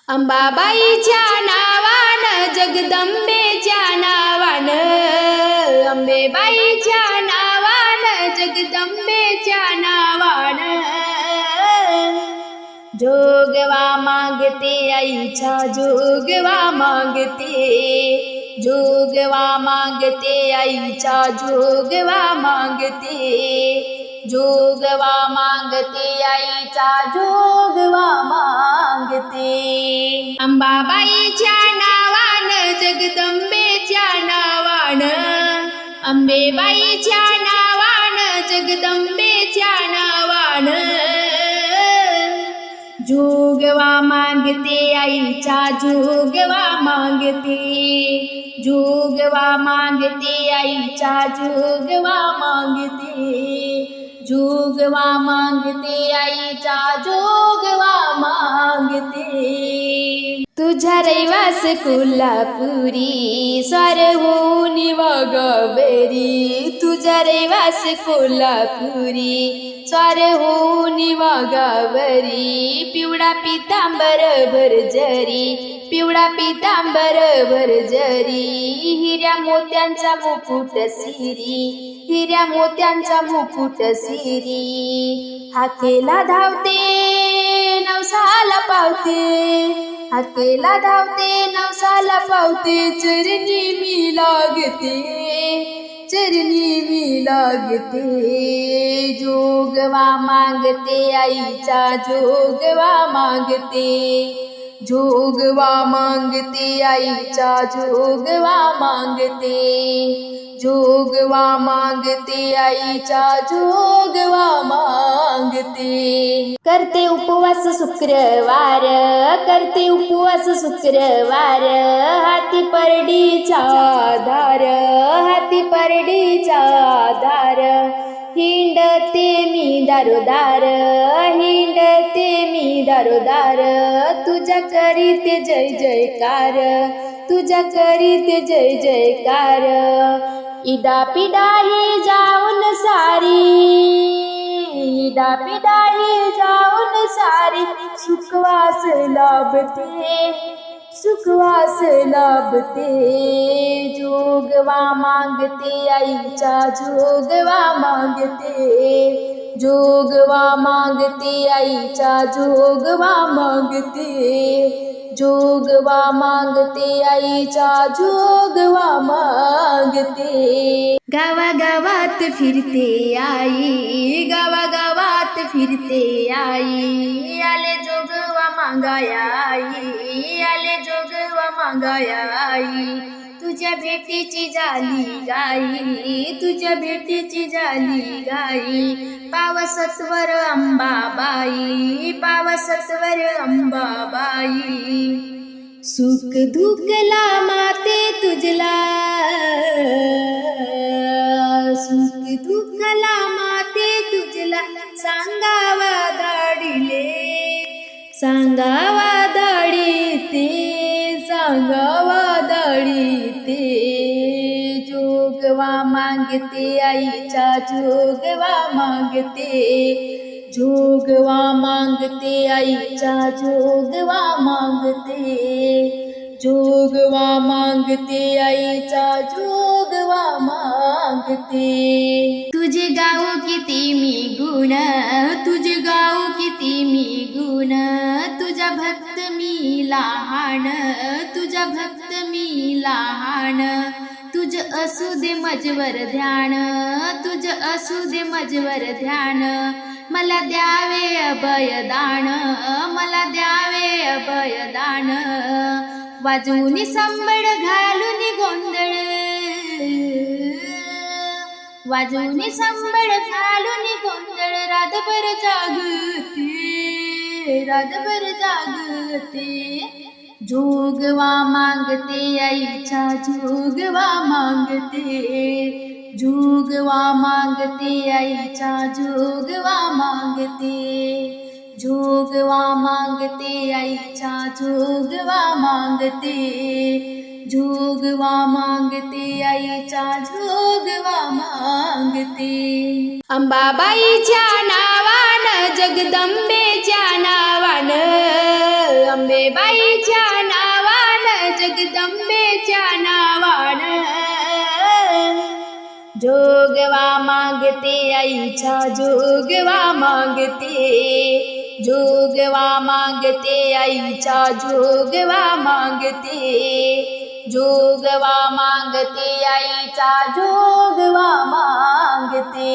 अंबाबाईच्या नावानं जगदंबेच्या नावानं, अंबेबाईच्या नावानं जगदंबेच्या नावानं जोगवा मागते आईचा जोगवा मागते, जोगवा मागते आईचा जोगवा मागते, जोगवा मागते आईचा जोगवा मागते। अंबाबाईच्या नावानं जगदंबेच्या नावानं, अंबेबाईच्या नावानं जगदंबेच्या नावानं जोगवा मागते आईचा जोगवा मागते, जोगवा मागते आईचा जोगवा मागते, जोगवा मागते आईचा जोगवा मागते। तुझ्या रैवास कोल्हापुरी स्वार होऊन वाघावरी, तुझ्या रैवास कोल्हापुरी स्वार होऊन वाघावरी, पिवळा पितांबर भरजरी, पिवळा पितांबर भरजरी, हिऱ्या मोत्यांचा मुकुट सिरी, हिऱ्या मोत्यांचा मुकुट सिरी, हाकेला धावते नवसाला पावते, हाकेला धावते नवसाला पावते, चरणी मी लागते, चरणी मी लागते, जोगवा मागते आईचा जोगवा मागते, जोगवा मागते आईचा जोगवा मागते, जोगवा मागते आईचा जोगवा मागते। करते उपवास शुक्रवार, करते उपवास शुक्रवार, हाती परडीचा धार, हाती परडीचा धार, हिंडते मी दारोदार, हिंडते मी दारोदार, तुझ्या करीते जय जयकार, तुझ्या करीते जय जयकार, इडा पिडाही जाऊन सारी, इडा पिडाही जाऊन सारी, सुखवास लाभते, सुखवास लाभते, जोगवा मागते आईचा जोगवा मागते, जोगवा मागते आईचा जोगवा मागते, जोगवा मागते आईचा जोगवा मागते। गावागावात फिरते आई, गावागावात फिरते आई, आले जोगवा मागाया आई, आले जोगवा मागाया आई, तुझ्या भेटीची झाली गाई, तुझ्या भेटीची झाली गाई, पावसत्वर अंबाबाई, पावसत्वर अंबाबाई, सुख दुःखला माते तुझला, सुख दुःखला माते तुझला, सांगावा दाडिले, सांगावा दाडिते, सांगावा दाडिते, जोगवा मागते आईचा जोगवा मागते, जोगवा मागते आईचा जोगवा मागते, जोगवा मागते आईचा जोगवा मागते। तुझे गाऊ किती मी गुण, तुझे गाऊ किती मी गुण, तुझा भक्त मी लहान, तुझा भक्त मी लहान, तुझ असू दे मजवर ध्यान, तुझ असू दे मजवर ध्यान, मला द्यावे अभयदान, मला द्यावे अभयदान, वाजून संबळ घालून गोंधळ, वाजून संबळ घालून गोंधळ, रातभर जागते, रातभर जागते, जोगवा मागते आईचा जोगवा मागते, जोगवा मागते आईचा जोगवा मागते, जोगवा मागते आईचा जोगवा मागते, जोगवा मागते आईचा जोगवा मागते। अंबाबाईच्या नावानं जगदंबेच्या नावानं, अंबेबाईच्या नावानं, जगदंबेच्या नावानं जोगवा मागते आईच्या, जोगवा मागते, जोगवा मागते आईच्या, जोगवा मागते, जोगवा मागते आईचा, जोगवा मागते.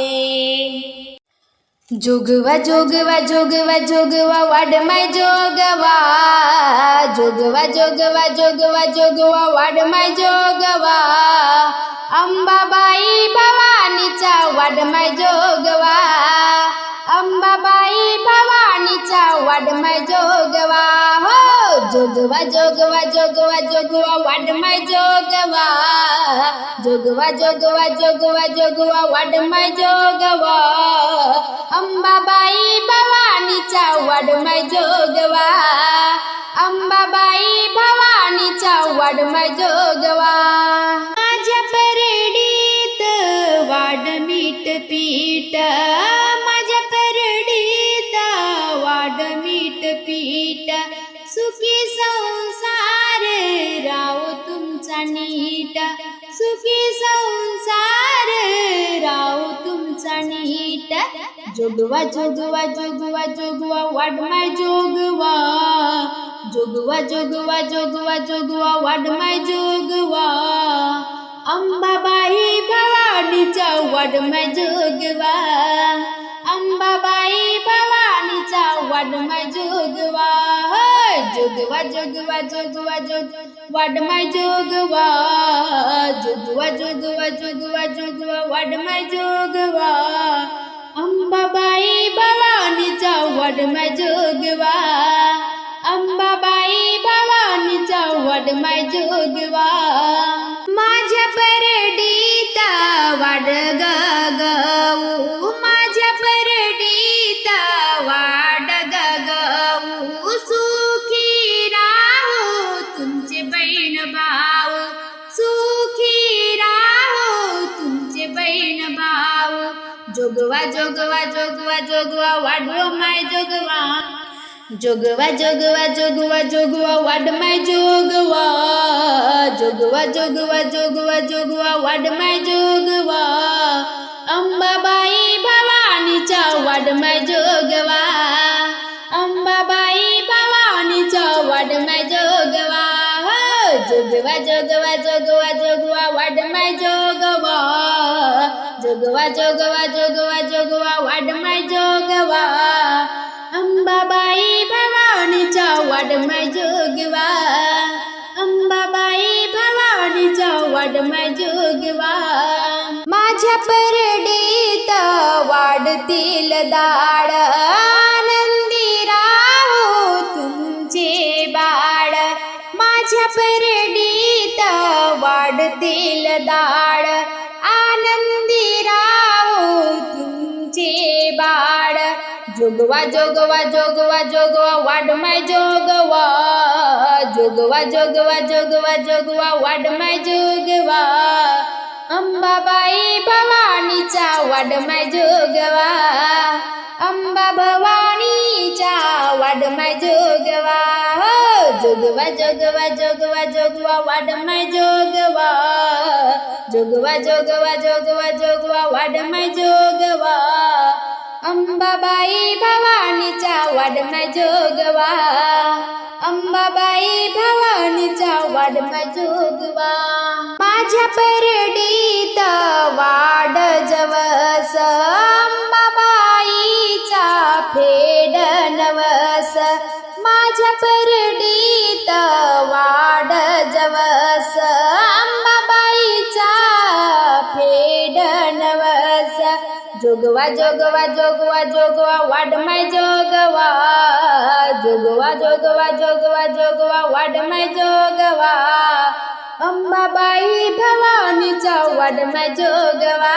जोगवा जोगवा जोगवा जोगवा वाढ माय जोगवा, जोगवा जोगवा जोगवा जोगवा वाढ माय जोगवा, अंबाबाई भवानीचा वाढ माय जोगवा, अंबाबाई भवानीचा वाढ माय जोगवा. हो जोगवा जोगवा जोगवा जोगवा वाढ माय जोगवा, जोगवा जोगवा जोगवा जोगवा वाढ माय जोगवा, अंबाबाई भवानीचा वाढ माय जोगवा, अंबाबाई भवानीचा वाढ माय जोगवा. माझ्या परडीत वाढ मीठ पीठ, माझ्या परडीत वाढ मीठ पीठ, सुखी संसार राव तुमचा नीट, सुखी संसार राव तुमचा नीट. जोगवा जोगवा जोगवा जोगवा वाढ माय जोगवा, जोगवा जोगवा जोगवा जोगवा वाढ माय जोगवा, अंबाबाई भवानीचा वाढ माय जोगवा, अंबाबाई भवानीचा वाढ माय जोगवा. जोगवा जोगवा जोगवा जोगवा वाढ माय जोगवा, जोगवा जोगवा जोगवा जोगवा वाढ माय जोगवा, अंबाबाई भवानीचा वाढ माय जोगवा, अंबाबाई भवानीचा वाढ माय जोगवा. माझ्या परडीत वाढ गगऊ, माझ्या परडीत वाढ गगऊ, सुखी राहो तुमचे बहीण भाऊ, सुखी राहो तुमचे बहीण भाऊ. जोगवा जोगवा जोगवा जोगवा वाढ माय जोगवा, जोगवा जोगवा जोगवा जोगवा वाढ माय जोगवा, जोगवा जोगवा जोगवा जोगवा वाढ माय जोगवा, अंबाबाई भवानीचा वाढ माय जोगवा, अंबाबाई भवानीचा वाढ माय जोगवा. जोगवा जोगवा जोगवा जोगवा वाढ माय जोगवा, जोगवा जोगवा जोगवा जोगवा वाढ माय जोगवा, अंबाबाई भवानीचा वाढ माय जोगवा, अंबाबाई भवानीचा वाढ माय जोगवा. माझ्या परडीत वाढतील दाड, आनंदी राहो तुमचे बाळ, माझ्या परडीत वाढतील दाड, आनंदी राहो तुमचे बाळ. जोगवा जोगवा जोगवा जोगवा वाढ माय जोगवा, जोगवा जोगवा जोगवा जोगवा वाढ माय जोगवा, अंबाबाई भवानीचा वाढ माय जोगवा, अंबा भवानीचा वाढ माय जोगवा. जोगवा जोगवा जोगवा जोगवा वाढ माय जोगवा, जोगवा जोगवा जोगवा जोगवा वाढ माय जोगवा, अंबाबाई भवानीचा वाढ माय जोगवा, अंबाबाई भवानीचा वाढ माय जोगवा. माझ्या परडीत वाढ जवस, अंबाबाईचा फेड नवस, माझ्या परडीत वाढ जवस, अंबाबाईचा फेड नवस. जोगवा जोगवा जोगवा जोगवा वाढ माय जोगवा, जोगवा जोगवा जोगवा जोगवा वाढ माय जोगवा, अंबाबाई भवानीचा वाढ माय जोगवा,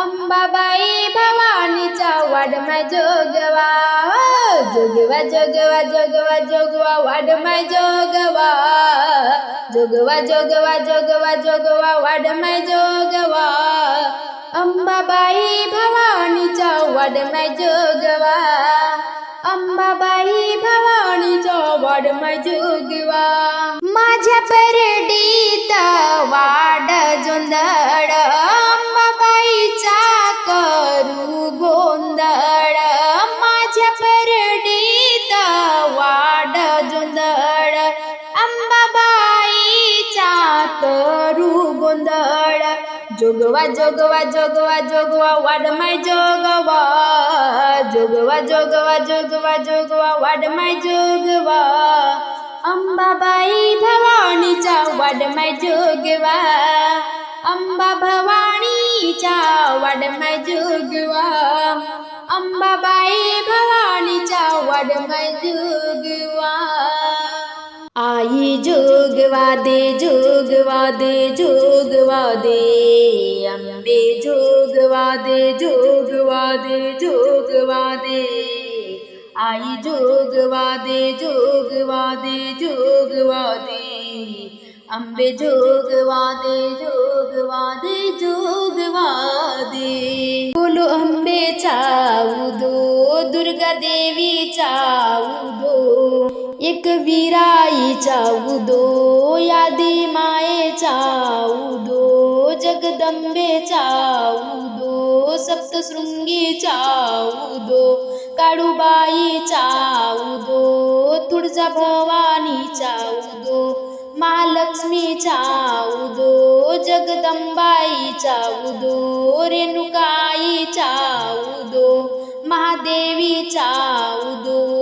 अंबाबाई भवानीचा वाढ माय जोगवा. जोगवा जोगवा जोगवा जोगवा वाढ माय जोगवा, जोगवा जोगवा जोगवा जोगवा वाढ माय जोगवा, अंबाबाई भवानीचा वाढ माय जोगवा, अंबाबाई भवानीचा वाढमाय जोगवा. माझ्या परडीत वाड जोंधळ अंबाबाईचा करू गोंधळ. माझ्या परडीत वाड जोंधळ अंबाबाईचा करू गोंधळ. जोगवा जोगवा जोगवा जोगवा वाढमाय जोगवा. जोगवा जोगवा जोगवा जोगवा वाढमाय जोगवा. अंबाबाई भवानीचा वाढमाय जोगवा. अंबा भवानीचा वाढमाय जोगवा. अंबाबाई भवानीचा वाढमाय जोगवा. आई जोगवा दे जोगवा दे जोगवा दे. अंबे जोगवा दे जोगवा दे जोगवा दे. आई जोगवा दे जोगवा दे जोगवा दे. अंबे जोगवा दे जोगवा दे जोगवा दे. बोलो अंबेचा उदो दुर्गा देवीचा उदो. एक विराईचा उदो यादी मायेचा उदो. जगदंबेचा उदो सप्तशृंगीचा उदो. काळूबाईचा उदो तुळजा भवानीचा उदो. महालक्ष्मीचा उदो जगदंबाईचा उदो. रेणुकाईचा उदो महादेवीचा उदो.